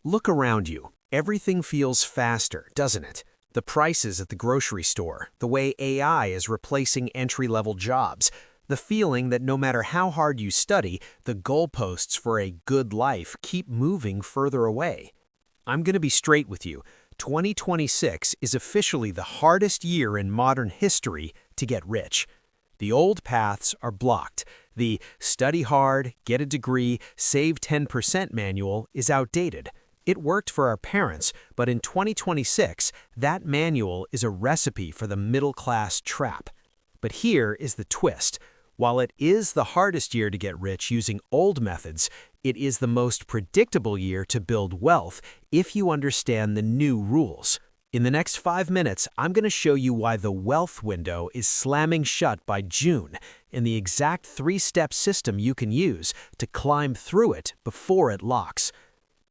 Look around you. Everything feels faster, doesn't it? The prices at the grocery store, the way AI is replacing entry-level jobs, the feeling that no matter how hard you study, the goalposts for a good life keep moving further away. I'm going to be straight with you. 2026 is officially the hardest year in modern history to get rich. The old paths are blocked. The study hard, get a degree, save 10% manual is outdated. It worked for our parents, but in 2026, that manual is a recipe for the middle-class trap. But here is the twist. While it is the hardest year to get rich using old methods, it is the most predictable year to build wealth if you understand the new rules. In the next 5 minutes, I'm going to show you why the wealth window is slamming shut by June and the exact 3-step system you can use to climb through it before it locks.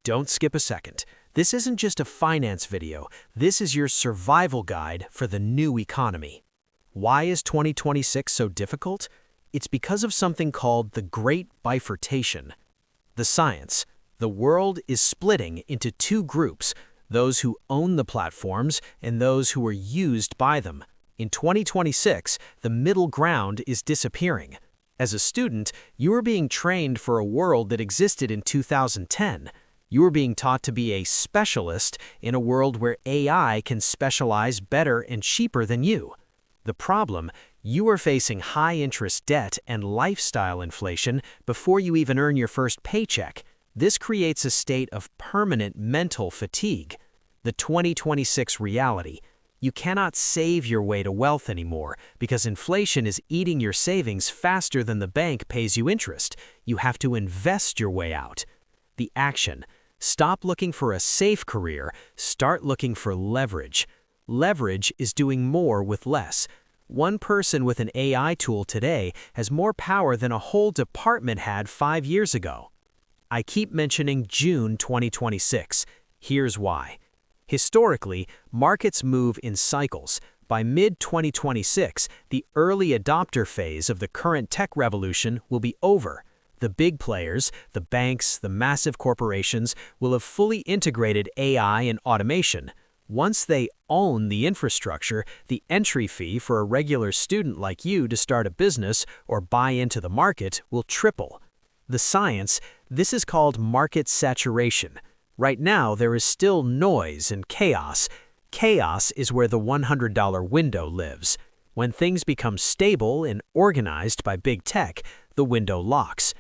Don't skip a second. This isn't just a finance video. This is your survival guide for the new economy. Why is 2026 so difficult? It's because of something called the Great Bifurcation. The science. The world is splitting into 2 groups, those who own the platforms and those who are used by them. In 2026, the middle ground is disappearing. As a student, you are being trained for a world that existed in 2010. You are being taught to be a specialist in a world where AI can specialize better and cheaper than you. The problem, you are facing high-interest debt and lifestyle inflation before you even earn your first paycheck. This creates a state of permanent mental fatigue. The 2026 reality. You cannot save your way to wealth anymore because inflation is eating your savings faster than the bank pays you interest. You have to invest your way out. The action. Stop looking for a safe career. Start looking for leverage. Leverage is doing more with less. One person with an AI tool today has more power than a whole department had 5 years ago. I keep mentioning June 2026. Here's why. Historically, markets move in cycles. By mid-2026, the early adopter phase of the current tech revolution will be over. The big players, the banks, the massive corporations, will have fully integrated AI and automation. Once they own the infrastructure, the entry fee for a regular student like you to start a business or buy into the market will triple. The science, this is called market saturation. Right now, there is still noise and chaos. Chaos is where the $100 window lives. When things become stable and organized by big tech, the window locks.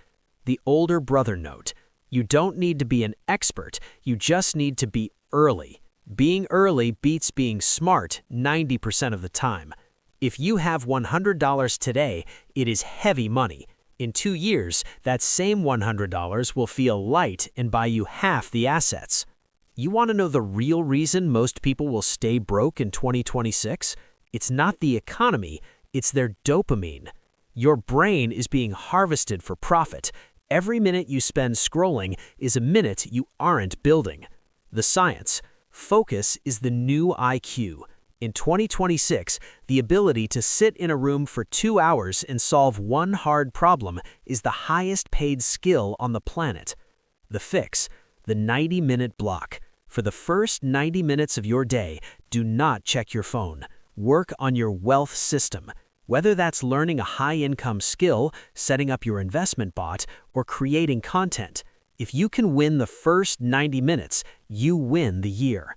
The older brother note. You don't need to be an expert, you just need to be early. Being early beats being smart 90% of the time. If you have $100 today, it is heavy money. In 2 years, that same $100 will feel light and buy you half the assets. You want to know the real reason most people will stay broke in 2026? It's not the economy, it's their dopamine. Your brain is being harvested for profit. Every minute you spend scrolling is a minute you aren't building. The science. Focus is the new IQ. In 2026, the ability to sit in a room for 2 hours and solve one hard problem is the highest paid skill on the planet. The fix, the 90-minute block. For the first 90 minutes of your day, do not check your phone. Work on your wealth system. Whether that's learning a high-income skill, setting up your investment bot, or creating content. If you can win the first 90 minutes, you win the year.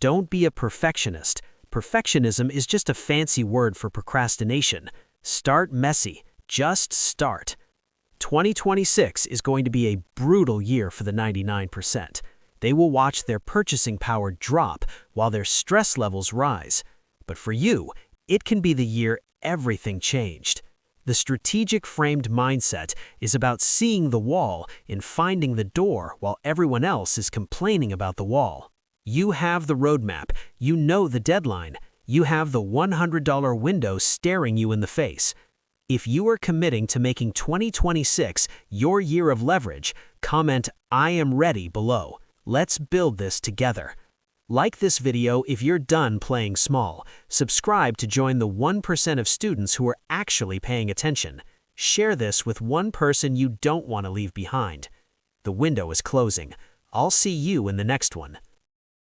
Don't be a perfectionist. Perfectionism is just a fancy word for procrastination. Start messy. Just start. 2026 is going to be a brutal year for the 99%. They will watch their purchasing power drop while their stress levels rise. But for you, it can be the year everything changed. The strategic framed mindset is about seeing the wall and finding the door while everyone else is complaining about the wall. You have the roadmap, you know the deadline, you have the $100 window staring you in the face. If you are committing to making 2026 your year of leverage, comment "I am ready" below. Let's build this together. Like this video if you're done playing small. Subscribe to join the 1% of students who are actually paying attention. Share this with one person you don't want to leave behind. The window is closing. I'll see you in the next one.